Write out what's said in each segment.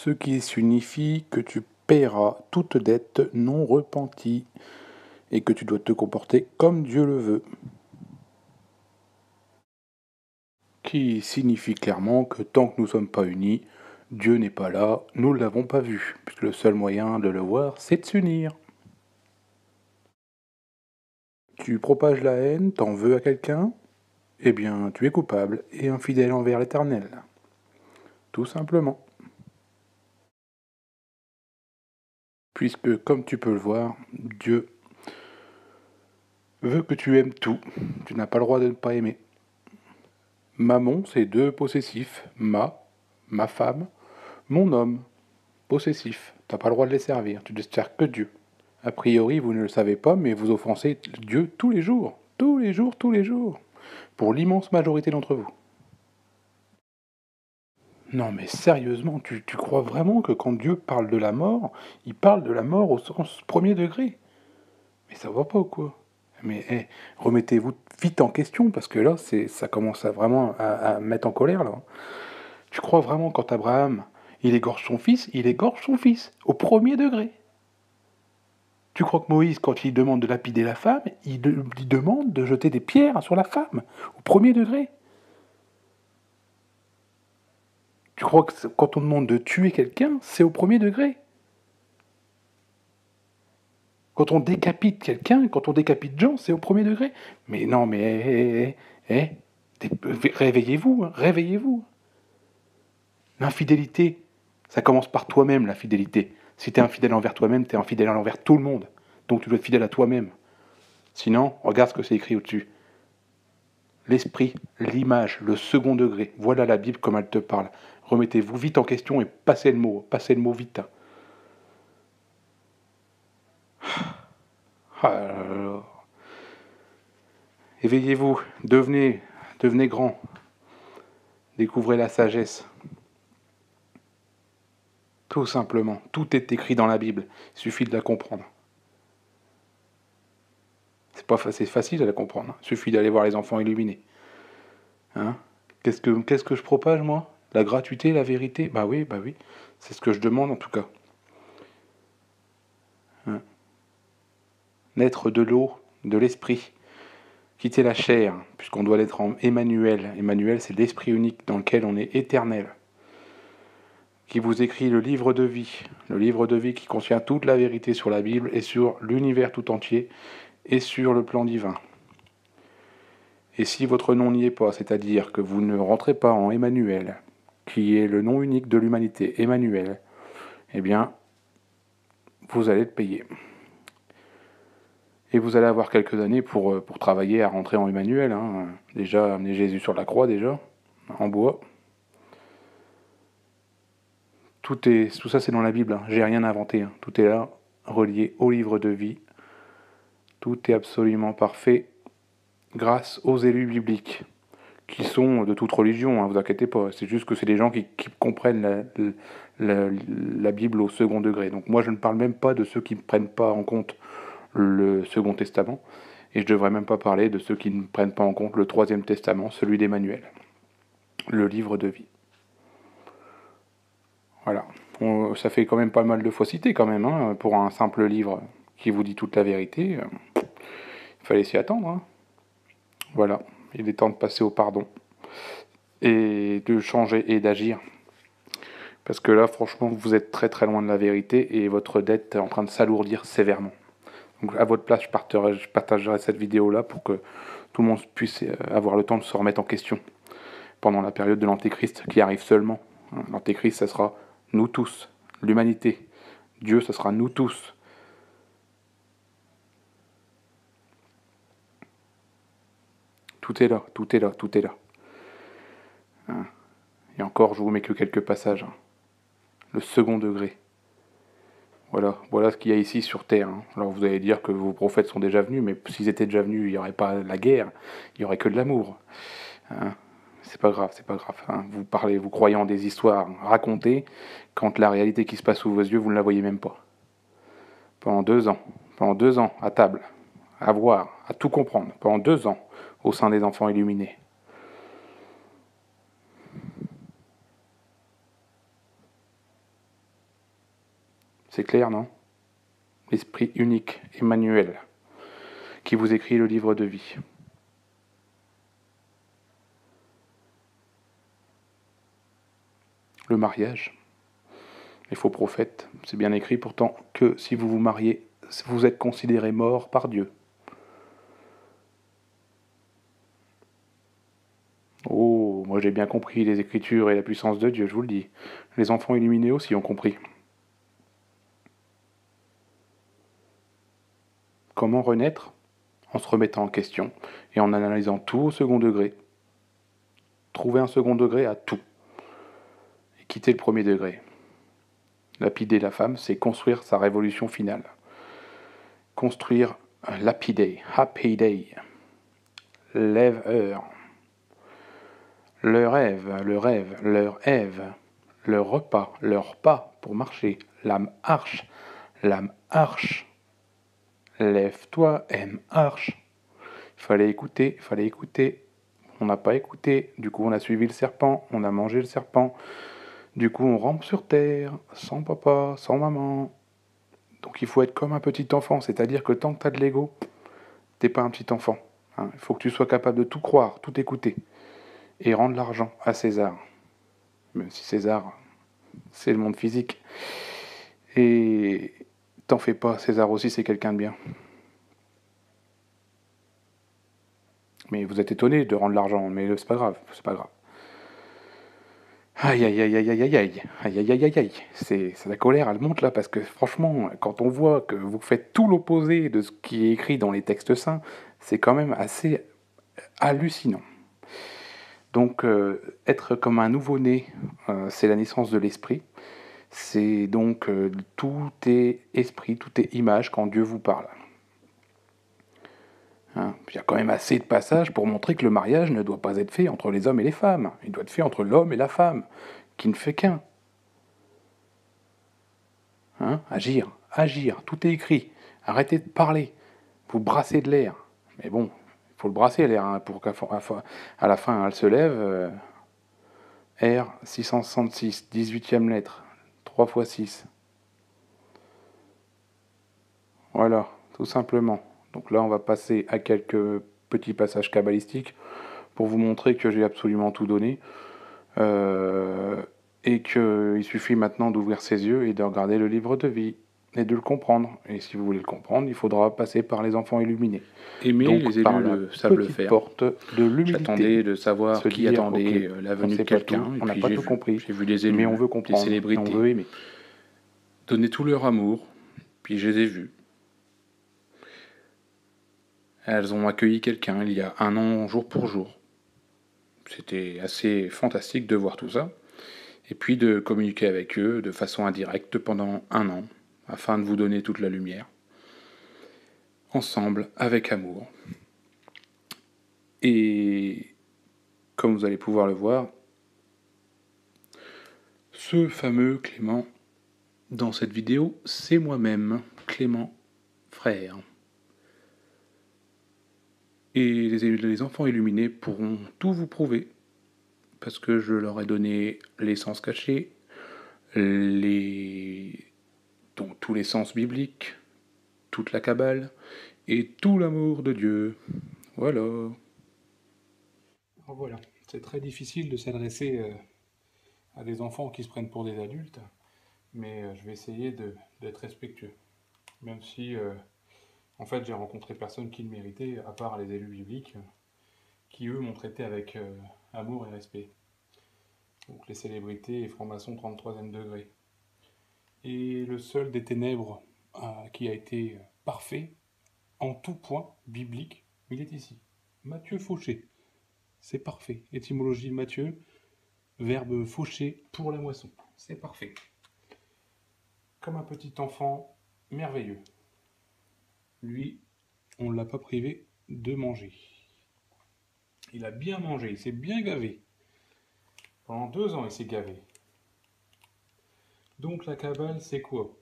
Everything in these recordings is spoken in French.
ce qui signifie que tu paieras toute dette non repentie et que tu dois te comporter comme Dieu le veut. Qui signifie clairement que tant que nous ne sommes pas unis, Dieu n'est pas là, nous ne l'avons pas vu, puisque le seul moyen de le voir, c'est de s'unir. Tu propages la haine, t'en veux à quelqu'un, eh bien tu es coupable et infidèle envers l'Éternel. Tout simplement. Puisque, comme tu peux le voir, Dieu veut que tu aimes tout. Tu n'as pas le droit de ne pas aimer. Mammon, c'est deux possessifs. Ma femme, mon homme, possessif. T'as pas le droit de les servir. Tu ne sers que Dieu. A priori, vous ne le savez pas, mais vous offensez Dieu tous les jours. Tous les jours, tous les jours. Pour l'immense majorité d'entre vous. Non mais sérieusement, tu crois vraiment que quand Dieu parle de la mort, il parle de la mort au sens premier degré? Mais ça va pas ou quoi? Mais remettez-vous vite en question, parce que là, ça commence à mettre en colère, là. Tu crois vraiment quand Abraham, il égorge son fils, au premier degré. Tu crois que Moïse, quand il demande de lapider la femme, il demande de jeter des pierres sur la femme, au premier degré. Tu crois que quand on demande de tuer quelqu'un, c'est au premier degré. Quand on décapite quelqu'un, quand on décapite Jean, c'est au premier degré. Mais non, mais réveillez-vous, hein, réveillez-vous. L'infidélité, ça commence par toi-même, la fidélité. Si t'es infidèle envers toi-même, t'es infidèle envers tout le monde. Donc tu dois être fidèle à toi-même. Sinon, regarde ce que c'est écrit au-dessus. L'esprit, l'image, le second degré. Voilà la Bible comme elle te parle. Remettez-vous vite en question et passez le mot vite. Ah là là. Éveillez-vous, devenez grand, découvrez la sagesse. Tout simplement, tout est écrit dans la Bible, il suffit de la comprendre. C'est facile à la comprendre, il suffit d'aller voir les enfants illuminés. Hein? Qu'est-ce que je propage moi? La gratuité, la vérité? Bah oui, c'est ce que je demande en tout cas. Hein? Naître de l'eau, de l'esprit, quitter la chair, puisqu'on doit l'être en Emmanuel. Emmanuel, c'est l'esprit unique dans lequel on est éternel. Qui vous écrit le livre de vie qui contient toute la vérité sur la Bible et sur l'univers tout entier et sur le plan divin. Et si votre nom n'y est pas, c'est-à-dire que vous ne rentrez pas en Emmanuel, qui est le nom unique de l'humanité, Emmanuel, eh bien, vous allez le payer. Et vous allez avoir quelques années pour travailler à rentrer en Emmanuel. Hein. Déjà, amener Jésus sur la croix, déjà, en bois. Tout ça, c'est dans la Bible. Hein. J'ai rien inventé. Hein. Tout est là, relié au livre de vie. Tout est absolument parfait grâce aux élus bibliques, qui sont de toute religion, hein, vous inquiétez pas. C'est juste que c'est des gens qui comprennent la Bible au second degré. Donc moi, je ne parle même pas de ceux qui ne prennent pas en compte le Second Testament, et je ne devrais même pas parler de ceux qui ne prennent pas en compte le Troisième Testament, celui d'Emmanuel, le livre de vie. Voilà. Ça fait quand même pas mal de fois cité, quand même, hein, pour un simple livre qui vous dit toute la vérité. Il fallait s'y attendre. Hein. Voilà. Il est temps de passer au pardon. Et de changer et d'agir. Parce que là, franchement, vous êtes très très loin de la vérité et votre dette est en train de s'alourdir sévèrement. Donc à votre place, je partagerai cette vidéo-là pour que tout le monde puisse avoir le temps de se remettre en question pendant la période de l'Antéchrist qui arrive seulement. L'Antéchrist, ça sera nous tous, l'humanité. Dieu, ça sera nous tous. Tout est là, tout est là, tout est là. Hein. Et encore, je vous mets que quelques passages. Hein. Le second degré. Voilà ce qu'il y a ici sur Terre. Hein. Alors vous allez dire que vos prophètes sont déjà venus, mais s'ils étaient déjà venus, il n'y aurait pas la guerre, il n'y aurait que de l'amour. Hein. C'est pas grave, c'est pas grave. Hein. Vous croyez en des histoires racontées, quand la réalité qui se passe sous vos yeux, vous ne la voyez même pas. Pendant 2 ans, à table, à voir, à tout comprendre, pendant 2 ans, au sein des enfants illuminés. C'est clair, non? L'Esprit unique, Emmanuel, qui vous écrit le livre de vie. Le mariage, les faux prophètes, c'est bien écrit pourtant que si vous vous mariez, vous êtes considéré mort par Dieu. Oh, moi j'ai bien compris les Écritures et la puissance de Dieu, je vous le dis. Les enfants illuminés aussi ont compris. Comment renaître? En se remettant en question et en analysant tout au second degré. Trouver un second degré à tout. Et quitter le premier degré. Lapider la femme, c'est construire sa révolution finale. Construire happy day, lève-heure. Le rêve, leur Ève, leur repas, leur pas pour marcher, l'âme arche. Lève-toi, aime arche. Fallait écouter. On n'a pas écouté, du coup on a suivi le serpent, on a mangé le serpent. Du coup on rampe sur terre, sans papa, sans maman. Donc il faut être comme un petit enfant, c'est-à-dire que tant que t'as de l'ego, t'es pas un petit enfant. Hein. Il faut que tu sois capable de tout croire, tout écouter. Et rendre l'argent à César. Même si César, c'est le monde physique. Et t'en fais pas, César aussi c'est quelqu'un de bien. Mais vous êtes étonné de rendre l'argent, mais c'est pas grave. Aïe aïe aïe aïe aïe aïe aïe aïe aïe aïe aïe aïe. C'est la colère, elle monte là parce que franchement, quand on voit que vous faites tout l'opposé de ce qui est écrit dans les textes saints, c'est quand même assez hallucinant. Donc être comme un nouveau-né, c'est la naissance de l'esprit. C'est donc tout est esprit, tout est image quand Dieu vous parle. Hein, il y a quand même assez de passages pour montrer que le mariage ne doit pas être fait entre les hommes et les femmes. Il doit être fait entre l'homme et la femme, qui ne fait qu'un. Hein, agir, tout est écrit. Arrêtez de parler. Vous brassez de l'air. Mais bon, il faut le brasser l'air hein, pour qu'à la fin elle se lève. R 666, 18e lettre, 3 x 6. Voilà, tout simplement. Donc là, on va passer à quelques petits passages kabbalistiques pour vous montrer que j'ai absolument tout donné. Et qu'il suffit maintenant d'ouvrir ses yeux et de regarder le livre de vie et de le comprendre. Et si vous voulez le comprendre, il faudra passer par les enfants illuminés. Aimer, Donc, les par élus la savent le petite faire. porte de l'humilité. J'attendais de savoir Se qui dire, attendait ok, la on venue de sait pas quelqu'un, tout, et on n'a puis pas tout compris, j'ai vu les mais élus, on veut les comprendre, et on célébrités, veut aimer. donner tout leur amour, puis je les ai vus. Elles ont accueilli quelqu'un il y a un an, jour pour jour. C'était assez fantastique de voir tout ça. Et puis de communiquer avec eux de façon indirecte pendant un an, afin de vous donner toute la lumière. Ensemble, avec amour. Et comme vous allez pouvoir le voir, ce fameux Clément, dans cette vidéo, c'est moi-même, Clément, frère. Et les enfants illuminés pourront tout vous prouver, parce que je leur ai donné les sens cachés, donc tous les sens bibliques, toute la Kabbale, et tout l'amour de Dieu. Voilà. Alors voilà, c'est très difficile de s'adresser à des enfants qui se prennent pour des adultes, mais je vais essayer d'être respectueux. Même si, en fait, j'ai rencontré personne qui le méritait, à part les élus bibliques, qui eux m'ont traité avec amour et respect. Donc les célébrités et francs-maçons 33e degré. Et le seul des ténèbres qui a été parfait, en tout point, biblique, il est ici. Matthieu Fauché. C'est parfait. Étymologie de Matthieu, verbe faucher pour la moisson. C'est parfait. Comme un petit enfant merveilleux. Lui, on ne l'a pas privé de manger. Il a bien mangé, il s'est bien gavé. Pendant 2 ans, il s'est gavé. Donc la Kabbale, c'est quoi?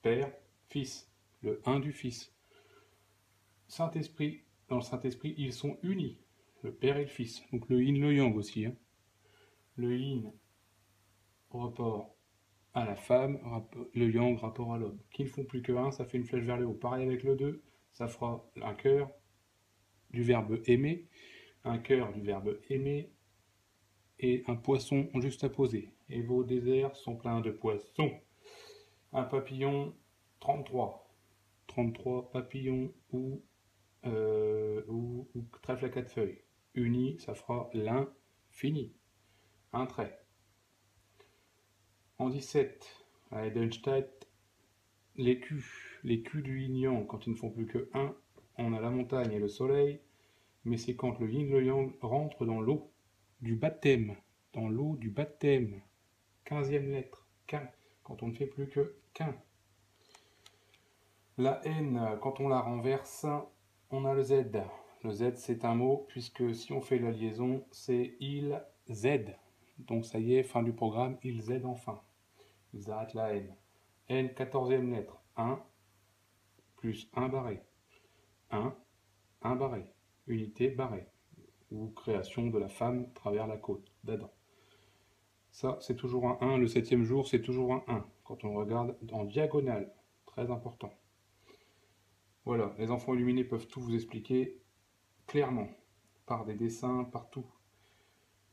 Père, Fils, le un du Fils. Saint-Esprit, dans le Saint-Esprit, ils sont unis, le Père et le Fils. Donc le yin, le yang aussi. Hein. Le yin, rapport à la femme, le yang rapport à l'homme. Qui ne font plus que 1, ça fait une flèche vers le haut. Pareil avec le 2, ça fera un cœur du verbe aimer, un cœur du verbe aimer, et un poisson juste à poser. Et vos déserts sont pleins de poissons. Un papillon, 33. 33 papillons ou trèfle à 4 feuilles. Uni, ça fera l'infini. Un trait. En 17, à Edenstadt, les culs du yin-yang, quand ils ne font plus que 1, on a la montagne et le soleil, mais c'est quand le yin et le yang rentrent dans l'eau du baptême. Dans l'eau du baptême. 15e lettre, qu'un, quand on ne fait plus que qu'un. La N, quand on la renverse, on a le Z. Le Z, c'est un mot, puisque si on fait la liaison, c'est il Z. Donc ça y est, fin du programme, il Z enfin. Ils arrêtent la N. N, 14e lettre, 1, plus 1 barré. 1 barré. Unité barré. Ou création de la femme à travers la côte d'Adam. Ça, c'est toujours un 1. Le 7e jour, c'est toujours un 1. Quand on regarde en diagonale. Très important. Voilà, les enfants illuminés peuvent tout vous expliquer clairement, par des dessins, partout.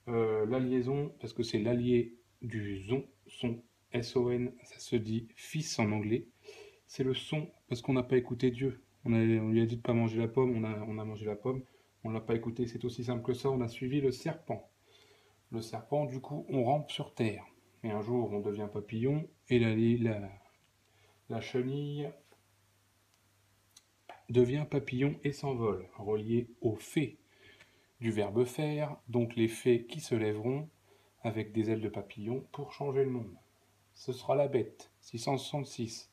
La liaison, parce que c'est l'allié du son, S-O-N, ça se dit fils en anglais. C'est le son, parce qu'on n'a pas écouté Dieu. On lui a dit de ne pas manger la pomme, on a mangé la pomme, on ne l'a pas écouté, c'est aussi simple que ça, on a suivi le serpent. Le serpent, du coup, on rampe sur terre. Et un jour, on devient papillon, et la chenille devient papillon et s'envole, relié au fait du verbe faire, donc les fées qui se lèveront avec des ailes de papillon pour changer le monde. Ce sera la bête, 666.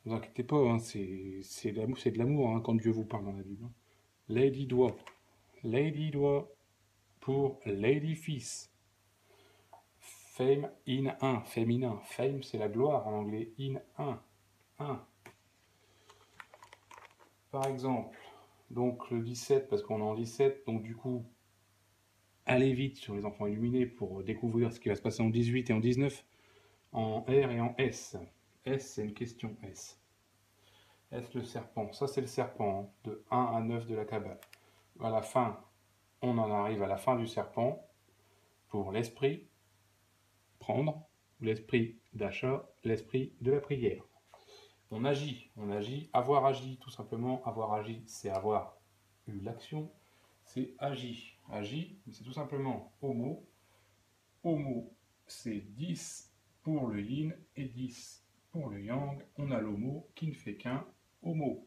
Ne vous inquiétez pas, hein, c'est de l'amour hein, quand Dieu vous parle dans la Bible. Hein. Lady doigt pour Lady Fils. Fame in 1, féminin. Fame, c'est la gloire en anglais. In 1. Par exemple, donc le 17, parce qu'on est en 17, donc du coup, allez vite sur les enfants illuminés pour découvrir ce qui va se passer en 18 et en 19, en R et en S. S, c'est une question S. S, le serpent. Ça, c'est le serpent, hein, de 1 à 9 de la Kabbale. À la fin, on en arrive à la fin du serpent pour l'esprit, prendre, l'esprit d'achat, l'esprit de la prière. On agit, avoir agi, tout simplement. Avoir agi, c'est avoir eu l'action, c'est agi. Agi, c'est tout simplement homo. Homo, c'est 10 pour le yin et 10 pour le yang. On a l'homo qui ne fait qu'un homo.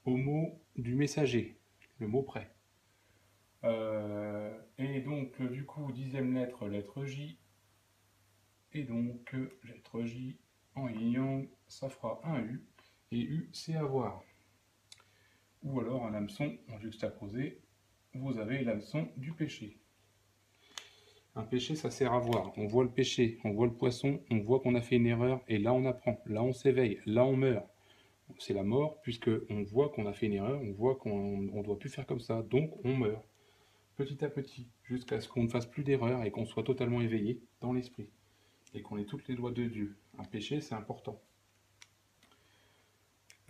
Homo du messager, le mot près. Et donc, du coup, 10e lettre, lettre J. Et donc, lettre J en yin-yang, ça fera un U. Et U, c'est avoir. Ou alors un hameçon en juxtaposé, vous avez l'hameçon du péché. Un péché, ça sert à voir. On voit le péché, on voit le poisson, on voit qu'on a fait une erreur, et là on apprend, là on s'éveille, là on meurt. C'est la mort, puisque on voit qu'on a fait une erreur, on voit qu'on ne doit plus faire comme ça, donc on meurt. Petit à petit, jusqu'à ce qu'on ne fasse plus d'erreur et qu'on soit totalement éveillé dans l'esprit. Et qu'on ait toutes les lois de Dieu. Un péché, c'est important.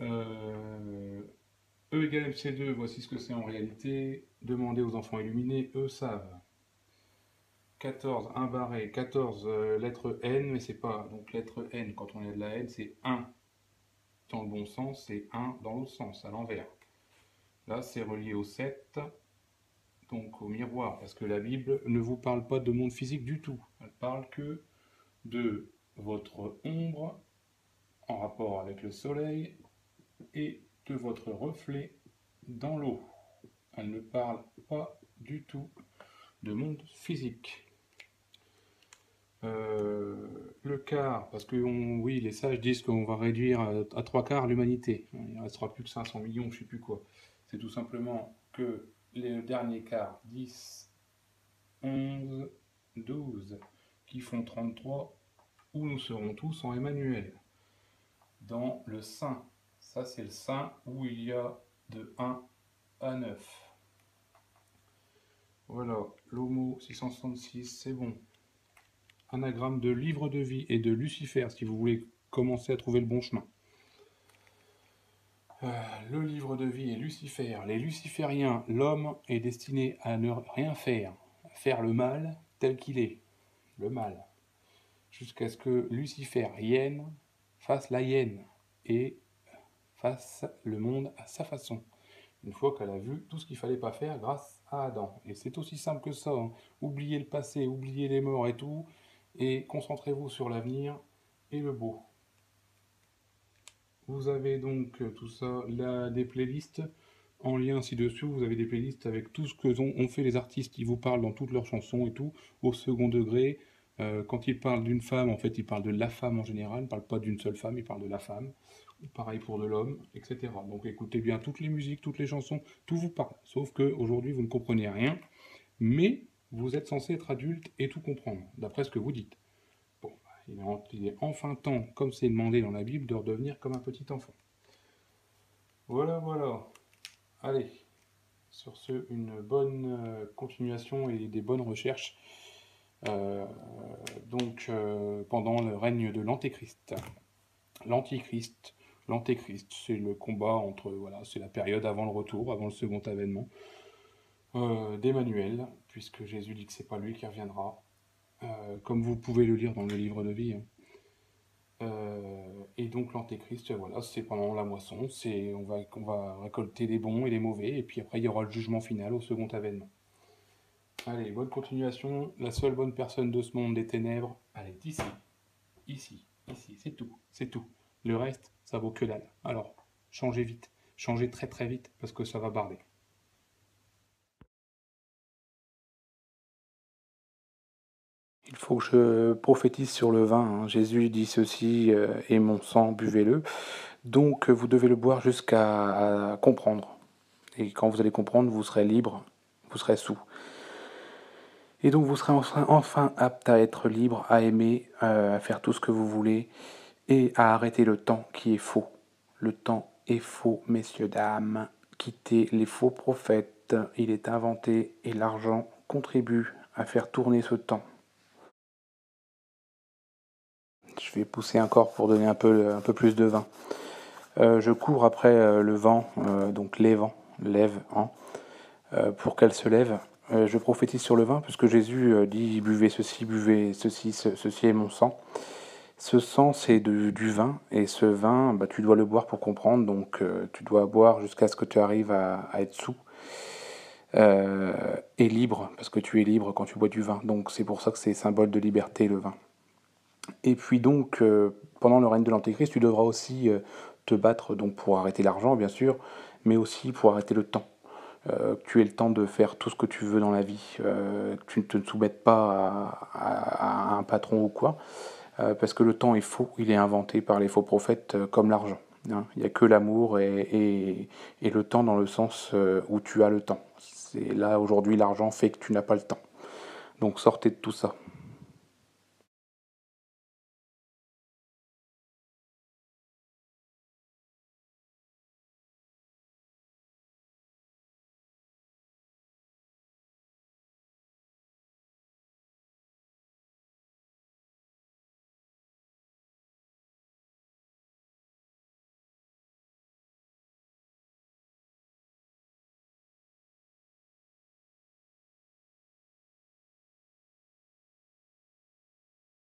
E égale MC2, voici ce que c'est en réalité. Demandez aux enfants illuminés, eux savent. 14, 1 barré, 14 lettres N, mais c'est pas. Donc lettre N, quand on a de la N, c'est 1 dans le bon sens, c'est 1 dans l'autre sens, à l'envers. Là, c'est relié au 7, donc au miroir, parce que la Bible ne vous parle pas de monde physique du tout. Elle parle que de votre ombre en rapport avec le soleil et de votre reflet dans l'eau. Elle ne parle pas du tout de monde physique. Le quart, parce que oui, les sages disent qu'on va réduire à 3 quarts l'humanité. Il ne restera plus que 500 millions, je ne sais plus quoi. C'est tout simplement que les derniers quarts, 10, 11, 12, qui font 33, où nous serons tous en Emmanuel. Dans le sein. Ça, c'est le sein où il y a de 1 à 9. Voilà, l'homo 666, c'est bon. anagramme de livre de vie et de Lucifer, si vous voulez commencer à trouver le bon chemin. Le livre de vie et Lucifer. Les lucifériens, l'homme est destiné à ne rien faire, à faire le mal tel qu'il est, le mal, jusqu'à ce que Lucifer, hyène, fasse la hyène et fasse le monde à sa façon. Une fois qu'elle a vu tout ce qu'il fallait pas faire grâce à Adam. Et c'est aussi simple que ça, hein. Oubliez le passé, oubliez les morts et tout, et concentrez-vous sur l'avenir et le beau. Vous avez donc tout ça, là, des playlists en lien ci-dessous. Vous avez des playlists avec tout ce que ont fait les artistes qui vous parlent dans toutes leurs chansons et tout, au second degré. Quand ils parlent d'une femme, en fait, ils parlent de la femme en général, ils ne parlent pas d'une seule femme, ils parlent de la femme. Pareil pour de l'homme, etc. Donc écoutez bien toutes les musiques, toutes les chansons, tout vous parle. Sauf qu'aujourd'hui, vous ne comprenez rien, mais vous êtes censé être adulte et tout comprendre, d'après ce que vous dites. Bon, il est enfin temps, comme c'est demandé dans la Bible, de redevenir comme un petit enfant. Voilà, voilà. Allez, sur ce, une bonne continuation et des bonnes recherches. Euh, pendant le règne de l'Antéchrist. L'Antichrist, l'Antéchrist, c'est le combat entre, voilà, c'est la période avant le retour, avant le second avènement d'Emmanuel, puisque Jésus dit que c'est pas lui qui reviendra, comme vous pouvez le lire dans le livre de vie, hein. Et donc l'Antéchrist, voilà, c'est pendant la moisson, on va récolter les bons et les mauvais, et puis après il y aura le jugement final au second avènement. Allez, bonne continuation. La seule bonne personne de ce monde des ténèbres, elle est ici, ici, ici, c'est tout, c'est tout. Le reste, ça vaut que dalle. Alors, changez vite, changez très très vite, parce que ça va barder. Il faut que je prophétise sur le vin, hein. Jésus dit ceci, et mon sang, buvez-le. Donc vous devez le boire jusqu'à comprendre. Et quand vous allez comprendre, vous serez libre, vous serez sous. Et donc vous serez enfin apte à être libre, à aimer, à faire tout ce que vous voulez, et à arrêter le temps qui est faux. Le temps est faux, messieurs, dames. Quittez les faux prophètes, il est inventé, et l'argent contribue à faire tourner ce temps. Je vais pousser encore pour donner un peu plus de vin. Je cours après le vent, donc les vents, lève, hein, pour qu'elle se lève. Je prophétise sur le vin, puisque Jésus dit buvez ceci, ceci est mon sang. Ce sang, c'est du vin, et ce vin, bah, tu dois le boire pour comprendre, donc tu dois boire jusqu'à ce que tu arrives à être sous. Et libre, parce que tu es libre quand tu bois du vin. Donc c'est pour ça que c'est symbole de liberté, le vin. Et puis donc, pendant le règne de l'Antéchrist, tu devras aussi te battre donc, pour arrêter l'argent, bien sûr, mais aussi pour arrêter le temps. Que tu aies le temps de faire tout ce que tu veux dans la vie, que tu ne te soumettes pas à un patron ou quoi, parce que le temps est faux, il est inventé par les faux prophètes comme l'argent, hein. Il n'y a que l'amour et le temps dans le sens où tu as le temps. C'est là aujourd'hui l'argent fait que tu n'as pas le temps. Donc sortez de tout ça.